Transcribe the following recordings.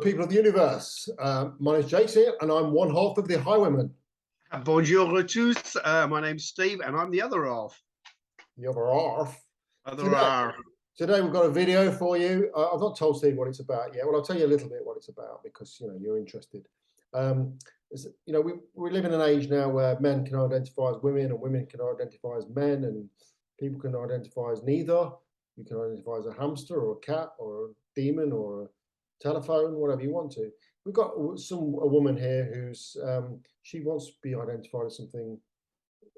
good people of the universe. My name's Jason, and I'm one half of the Highwaymen. Bonjour à tous. My name's Steve, and I'm the other half. The other half. Other half. Today we've got a video for you. I've not told Steve what it's about yet. Well, I'll tell you a little bit what it's about because you're interested. We live in an age now where men can identify as women and women can identify as men, and people can identify as neither. You can identify as a hamster or a cat or a demon or a telephone, whatever you want to. We've got a woman here who's she wants to be identified as something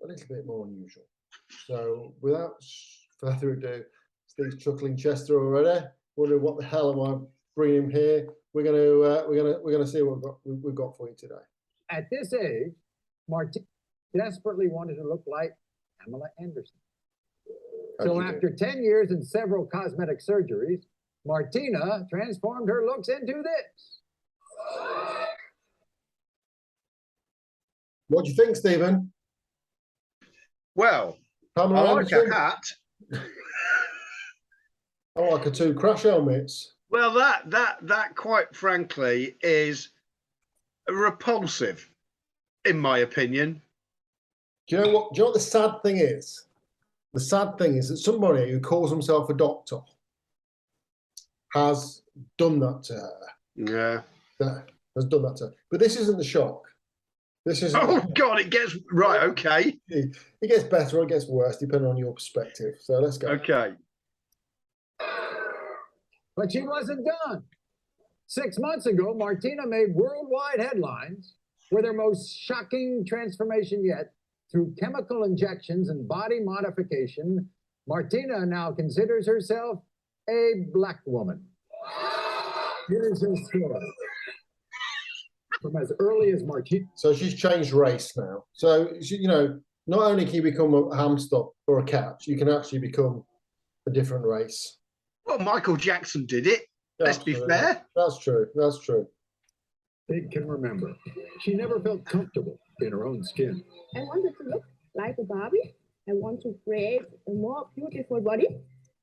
a little bit more unusual. So without further ado, Steve's chuckling Chester already. Wondering what the hell am I bringing him here? We're gonna see what we've got for you today. At this age, Martina desperately wanted to look like Pamela Anderson. So after 10 years and several cosmetic surgeries, Martina transformed her looks into this. What do you think, Stephen? Well, Pamela I like Anderson? a hat. I like a two crash helmets. Well, that quite frankly is repulsive, in my opinion. Do you know what the sad thing is? The sad thing is that somebody who calls himself a doctor has done that to her. Yeah. Has done that to her. But this isn't the shock. This isn't. Oh God, it gets right. Okay. It gets better or it gets worse depending on your perspective. So let's go. Okay. But she wasn't done. 6 months ago, Martina made worldwide headlines with her most shocking transformation yet. Through chemical injections and body modification, Martina now considers herself a black woman. Here's her story. From as early as Martina. So she's changed race now. So, not only can you become a hamster or a cat, you can actually become a different race. Well, Michael Jackson did it. Let's be fair. That's true. That's true. Big can remember. She never felt comfortable in her own skin. I wanted to look like a Barbie. I want to create a more beautiful body,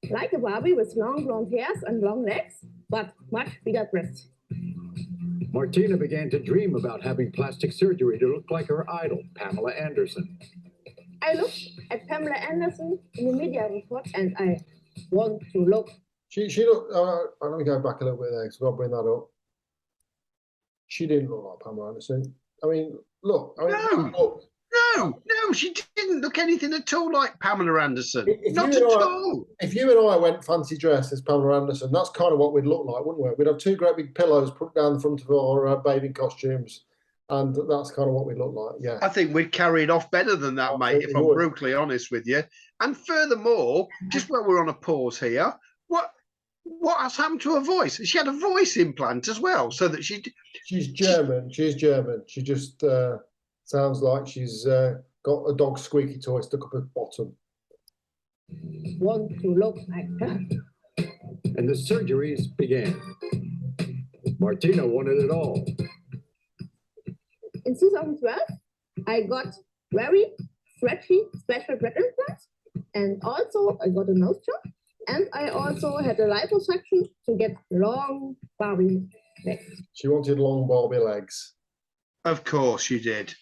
like a Barbie with long blonde hairs and long legs, but much bigger breasts. Martina began to dream about having plastic surgery to look like her idol, Pamela Anderson. I looked at Pamela Anderson in the media report and I want to look. She looked, let me go back a little bit there because I've got to bring that up. She didn't look like Pamela Anderson. I mean, look. No, she didn't look anything at all like Pamela Anderson. Not at all. If you and I went fancy dressed as Pamela Anderson, that's kind of what we'd look like, wouldn't we? We'd have two great big pillows put down the front of our bathing costumes, and that's kind of what we look like, yeah. I think we'd carry it off better than that, mate, if I'm brutally honest with you. And furthermore, just while we're on a pause here, what has happened to her voice? She had a voice implant as well, so that she's German. She's German. She just sounds like she's got a dog's squeaky toy stuck up her bottom. Want to look like her. And the surgeries began. Martina wanted it all. In 2012, I got very stretchy special breast implants, and also I got a nose job, and I also had a liposuction to get long Barbie legs. She wanted long Barbie legs. Of course she did.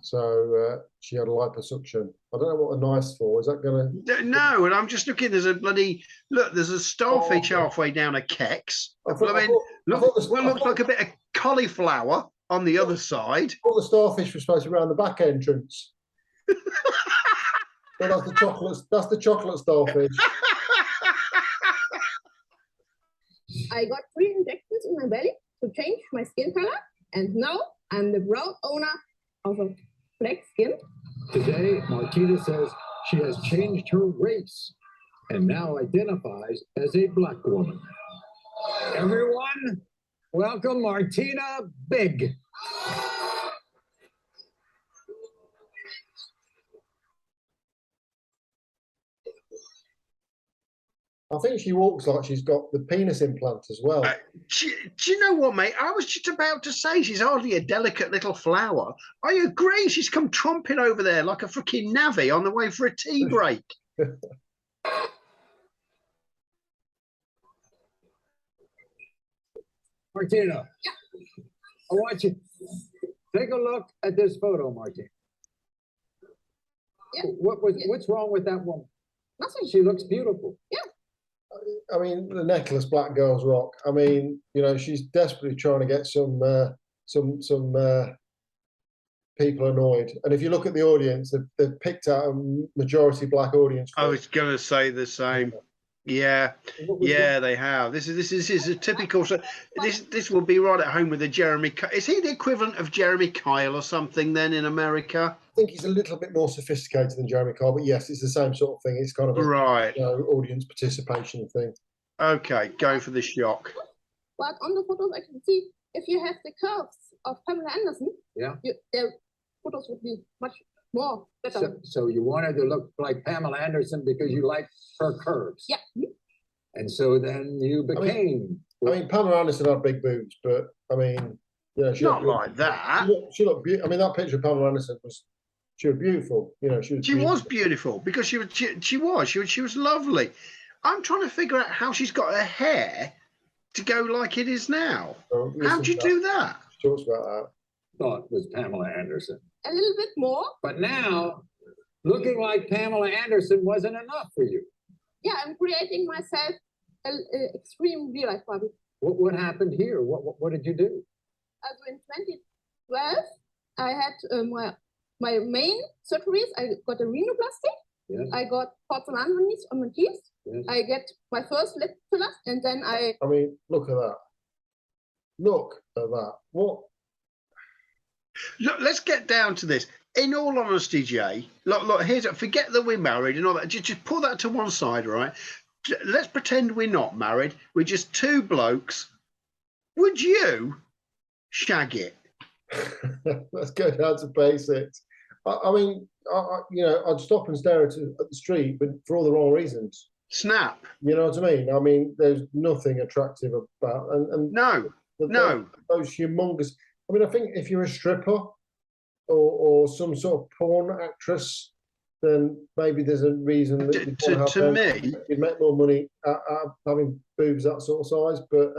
So she had a liposuction. I don't know what a knife's for. Is that going to... No, and I'm just looking, there's a starfish halfway down a Kex. Looks like a bit of cauliflower on the other side. I thought the starfish was supposed to be around the back entrance. But that's the chocolate starfish. I got 3 injections in my belly to change my skin color, and now I'm the proud owner of a black skin. Today, Martina says she has changed her race and now identifies as a black woman. Everyone, welcome Martina Big. I think she walks like she's got the penis implant as well. Do you know what, mate? I was just about to say she's hardly a delicate little flower. I agree. She's come tromping over there like a freaking navvy on the way for a tea break. Martina. Yeah. I want you take a look at this photo, Martina. Yeah. What's wrong with that woman? Nothing. She looks beautiful. Yeah. I mean, the necklace Black Girls Rock. I mean, you know, she's desperately trying to get some people annoyed. And if you look at the audience, they've picked out a majority black audience. I was going to say the same. Yeah, yeah, they have. This is a typical. So this will be right at home with the Jeremy. Is he the equivalent of Jeremy Kyle or something then in America? I think he's a little bit more sophisticated than Jeremy Kyle, but yes, it's the same sort of thing. It's kind of a Right. audience participation thing. Okay, go for the shock. But on the photos, I can see if you have the curves of Pamela Anderson, Yeah. their photos would be much more better. So you wanted to look like Pamela Anderson because you liked her curves. Yeah. And so then you became. I mean, Pamela Anderson had big boobs, but I mean, you know, Not like that. She looked beautiful. I mean, that picture of Pamela Anderson she was beautiful. You know, she was beautiful because she was lovely. I'm trying to figure out how she's got her hair to go like it is now. How'd you do that? She talks about that. Thought was Pamela Anderson. A little bit more. But now, looking like Pamela Anderson wasn't enough for you. Yeah, I'm creating myself an extreme real life Barbie. What happened here? What did you do? Also in 2012, I had my main surgeries. I got a rhinoplasty. Yes. I got porcelain veneers on my teeth. Yes. I get my first lip fillers, and then I mean, look at that. Look at that. What? Look, let's get down to this. In all honesty, Jay, look, here's forget that we're married and all that. Just put that to one side, right? Let's pretend we're not married. We're just two blokes. Would you shag it? Let's go down to basics. I mean, you know, I'd stop and stare at the street, but for all the wrong reasons. Snap. You know what I mean? I mean, there's nothing attractive about and no. Those humongous. I mean, I think if you're a stripper or some sort of porn actress, then maybe there's a reason that to me, you'd make more money having boobs that sort of size. But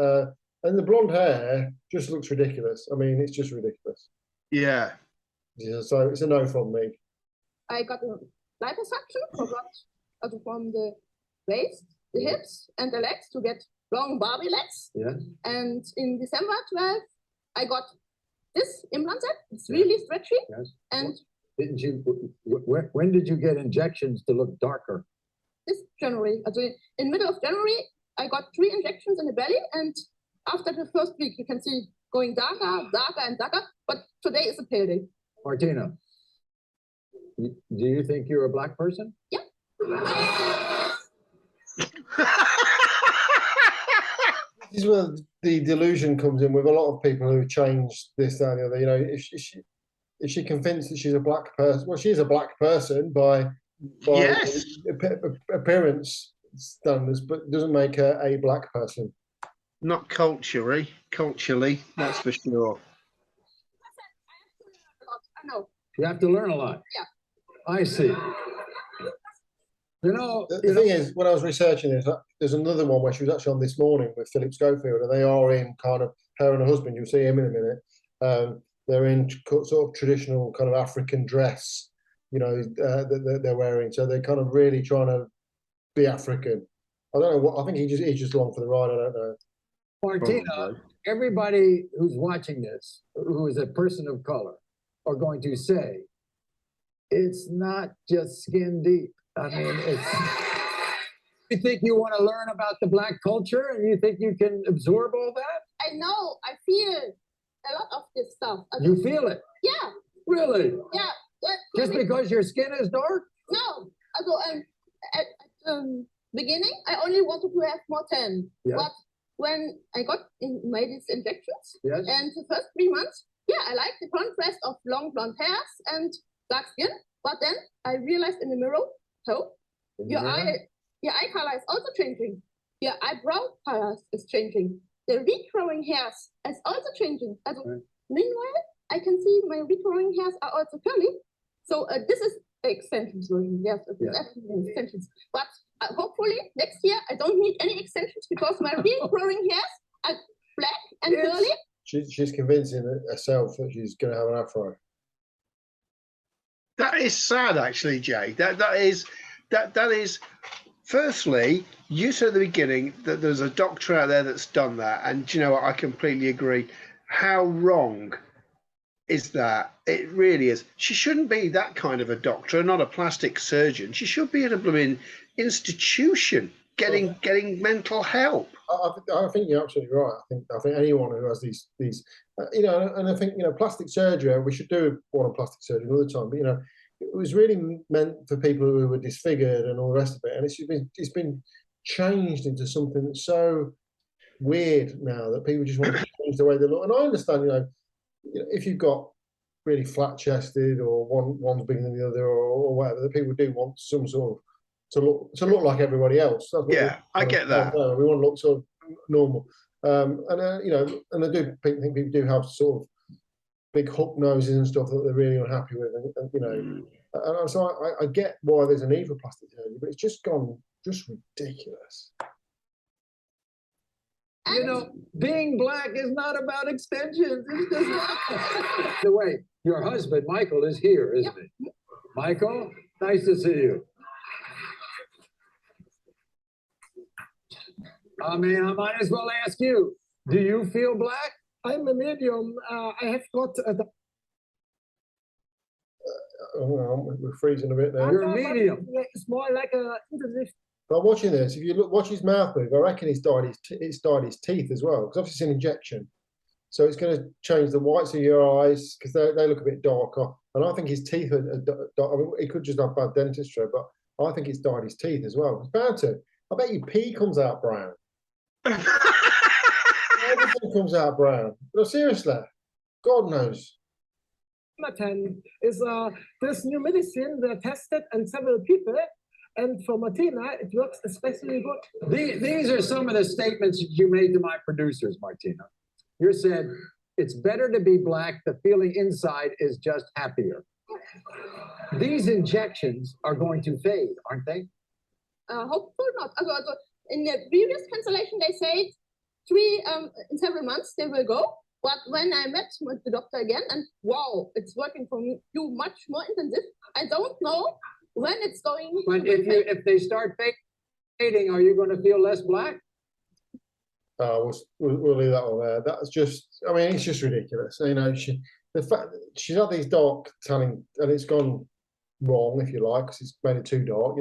and the blonde hair just looks ridiculous. I mean, it's just ridiculous. Yeah. So it's a no from me. I got a liposuction from the waist, the hips, and the legs to get long Barbie legs. Yeah. And in December 12, I got this implanted. It's really stretchy. Yes. And didn't you? When did you get injections to look darker? This January. Also in middle of January, I got 3 injections in the belly, and after the first week, you can see going darker, darker, and darker. But today is a pale day. Martina, do you think you're a black person? Yeah. This is where the delusion comes in with a lot of people who change this, that, and the other. You know, if she convinced that she's a black person, well, she is a black person by yes. appearance standards, but doesn't make her a black person. Not culturally, that's for sure. I know. You have to learn a lot. Yeah. I see. You know, the thing is, when I was researching this, there's another one where she was actually on This Morning with Philip Schofield, and they are in kind of her and her husband. You'll see him in a minute. They're in sort of traditional kind of African dress, you know, that they're wearing. So they're kind of really trying to be African. I don't know what. I think he's just along for the ride. I don't know. Martina, everybody who's watching this, who is a person of color, are going to say, it's not just skin deep. I mean, you think you want to learn about the black culture and you think you can absorb all that? I know. I feel a lot of this stuff. You feel it? Yeah. Really? Yeah. Just because your skin is dark? No. Also, at beginning, I only wanted to have more tan. Yeah. But when I made these injections, yes. And the first 3 months, yeah, I like the contrast of long blonde hairs and dark skin. But then I realized in the mirror, your eye color is also changing. Your eyebrow color is changing. The regrowing hairs is also changing. Also, meanwhile, I can see my regrowing hairs are also curly. So this is the extensions version. Yes, extensions. But hopefully next year I don't need any extensions because my regrowing hairs are black and It's- curly. She's convincing herself that she's going to have an afro. That is sad, actually, Jay. That is. Firstly, you said at the beginning that there's a doctor out there that's done that, and do you know what? I completely agree. How wrong is that? It really is. She shouldn't be that kind of a doctor, not a plastic surgeon. She should be at a blooming institution getting mental help. I think you're absolutely right. I think anyone who has these and I think plastic surgery. We should do one on plastic surgery another time. But it was really meant for people who were disfigured and all the rest of it, and it's been changed into something that's so weird now that people just want to change the way they look. And I understand, if you've got really flat chested or one's bigger than the other or whatever, that people do want some sort of to look like everybody else. That's what I get that. We want to look sort of normal, and I do think people do have sort of big hook noses and stuff that they're really unhappy with, and so I get why there's a need for plastic surgery, but it's just gone ridiculous. Being black is not about extensions. It's just not. The way your husband Michael is here, isn't he? Michael, nice to see you. I mean, I might as well ask you, do you feel black? I'm a medium. I have got We're freezing a bit now. You're a medium. It's more like a intensive. But watching this, if you watch his mouth move, I reckon it's dyed his teeth as well, because obviously it's an injection. So it's going to change the whites of your eyes because they look a bit darker. And I think his teeth are I mean, he could just have bad dentistry, but I think it's dyed his teeth as well. It's bound to. I bet your pee comes out brown. Everything comes out brown. No, seriously, God knows. Maten is this new medicine that tested on several people, and for Martina it works especially good. These are some of the statements you made to my producers, Martina. You said it's better to be black. The feeling inside is just happier. These injections are going to fade, aren't they? Hopefully not. Also, in the previous cancellation, they said in several months they will go. But when I met with the doctor again, and wow, it's working for you much more intensive. I don't know when it's going. But if they start fading, are you going to feel less black? We'll leave that one there. That's just, I mean, it's just ridiculous. The fact that she's had these dark tanning, and it's gone wrong, if you like, because it's made it too dark.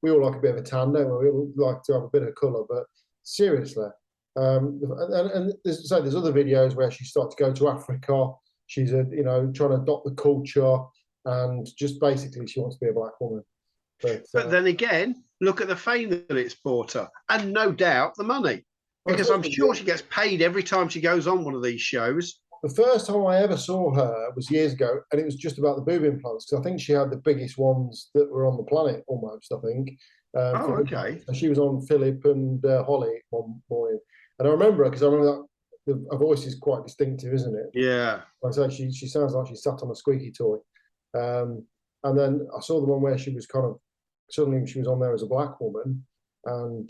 We all like a bit of a tan, don't we? We all like to have a bit of colour, but seriously. And there's other videos where she starts to go to Africa. She's trying to adopt the culture, and just basically she wants to be a black woman. But then again, look at the fame that it's brought her, and no doubt the money, because I'm sure she gets paid every time she goes on one of these shows. The first time I ever saw her was years ago, and it was just about the boob implants, because I think she had the biggest ones that were on the planet, almost, I think. Okay. And she was on Philip and Holly one morning. And I remember her because I remember that her voice is quite distinctive, isn't it? Yeah. Like I say, she sounds like she sat on a squeaky toy. And then I saw the one where she was suddenly she was on there as a black woman. And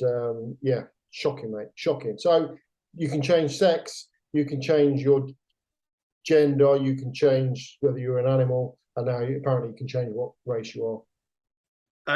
shocking, mate, shocking. So you can change sex, you can change your gender, you can change whether you're an animal, and now apparently you can change what race you are.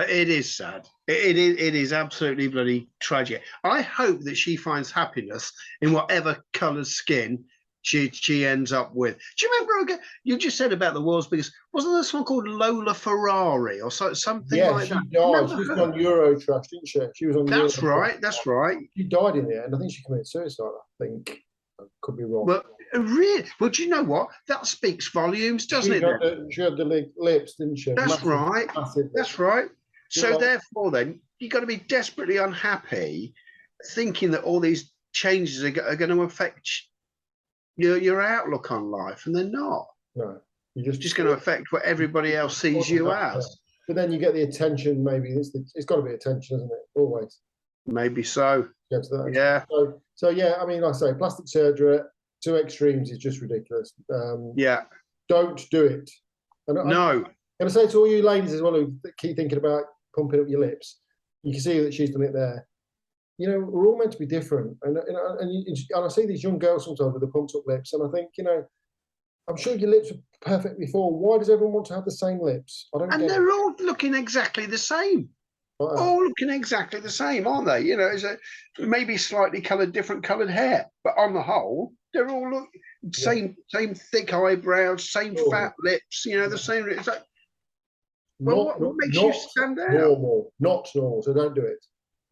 It is sad. It is absolutely bloody tragic. I hope that she finds happiness in whatever coloured skin she ends up with. Do you remember, you just said about the world's biggest, wasn't there someone called Lola Ferrari or something like that? Yeah, she died. She was on Eurotrash, didn't she? She was on That's Eurotrash. right, that's right. She died in the end. I think she committed suicide, I think. I could be wrong. Well, really? Well, do you know what? That speaks volumes, doesn't it? She had the lips, didn't she? That's Massive, right. massive That's right. So Yeah. therefore, then you've got to be desperately unhappy, thinking that all these changes are going to affect your outlook on life, and they're not. No, you're Just going to affect what everybody else sees you as. But then you get the attention. Maybe it's got to be attention, isn't it? Always. Maybe so. Get to that. Yeah. So yeah. I mean, like I say, plastic surgery to extremes is just ridiculous. Yeah. Don't do it. And No. I'm going to say to all you ladies as well who keep thinking about pumping up your lips, you can see that she's done it there. you know, we're all meant to be different. And I see these young girls sometimes with the pumped up lips, and I think, you know, I'm sure your lips were perfect before. Why does everyone want to have the same lips? I don't And get they're it. all looking exactly the same. Right. All looking exactly the same, aren't they? You know, it's maybe slightly coloured, different coloured hair, but on the whole, they're all same thick eyebrows, same fat lips. You know, the same. It's like, well, what makes you stand out? Not normal. So don't do it.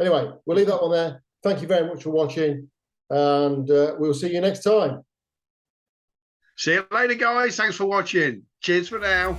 Anyway, we'll leave that one there. Thank you very much for watching, and we'll see you next time. See you later, guys. Thanks for watching. Cheers for now.